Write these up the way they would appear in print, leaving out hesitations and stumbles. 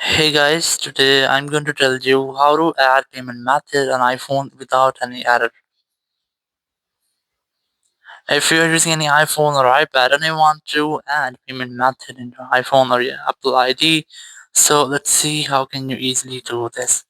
Hey guys, today I'm going to tell you how to add payment method on iPhone without any error. If you're using any iPhone or iPad and you want to add payment method in your iPhone or your Apple ID, so let's see how can you easily do this.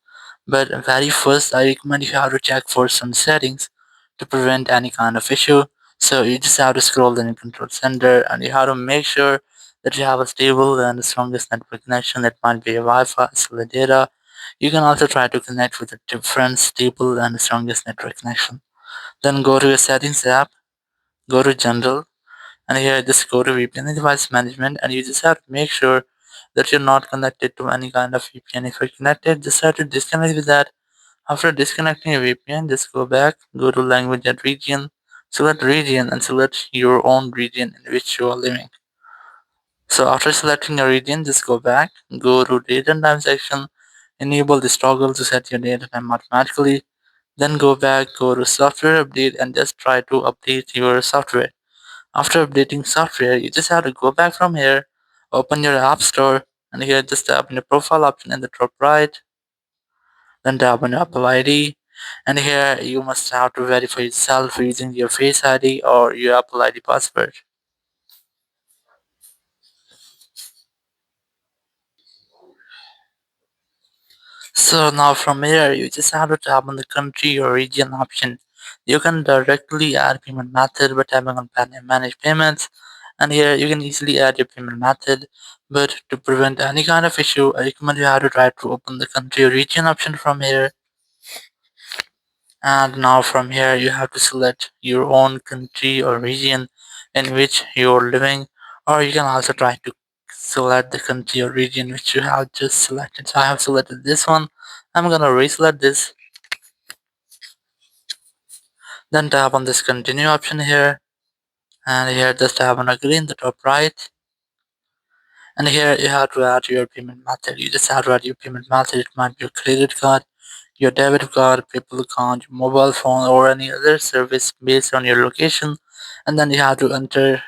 But very first, I recommend you have to check for some settings to prevent any kind of issue. So you just have to scroll in the control center and you have to make sure that you have a stable and the strongest network connection. That might be a Wi-Fi, cellular data. You can also try to connect with a different stable and the strongest network connection. Then go to your settings app, go to general, and here just go to VPN and device management, and you just have to make sure that you're not connected to any kind of VPN. If you're connected, just have to disconnect with that. After disconnecting your VPN, just go back, go to language and region, select region and select your own region in which you are living. So after selecting your region, just go back, go to date and time section, enable this toggle to set your date and time automatically. Then go back, go to software update and just try to update your software. After updating software, you just have to go back from here, open your app store, and here just tap on your profile option in the top right, then tap on your Apple ID, and here you must have to verify yourself using your Face ID or your Apple ID password. So now from here, you just have to tap on the country or region option. You can directly add payment method by tapping on manage payments, and here you can easily add your payment method. But to prevent any kind of issue, I recommend you have to try to open the country or region option from here. And now from here, you have to select your own country or region in which you're living, or you can also try to select the country or region which you have just selected. So I have selected this one. I'm gonna reselect this, then tap on this continue option here, and here just tap on agree in the top right. And here you have to add your payment method. You just have to add your payment method. It might be your credit card, your debit card, PayPal account, your mobile phone, or any other service based on your location. And then you have to enter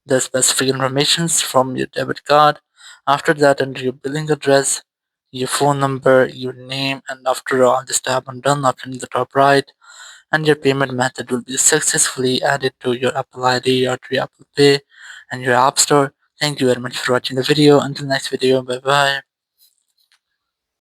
the specific informations from your debit card. After that, enter your billing address, your phone number, your name, and after all, just tap on done option in the top right, and your payment method will be successfully added to your Apple ID or to your Apple Pay and your App Store. Thank you very much for watching the video. Until next video, bye bye.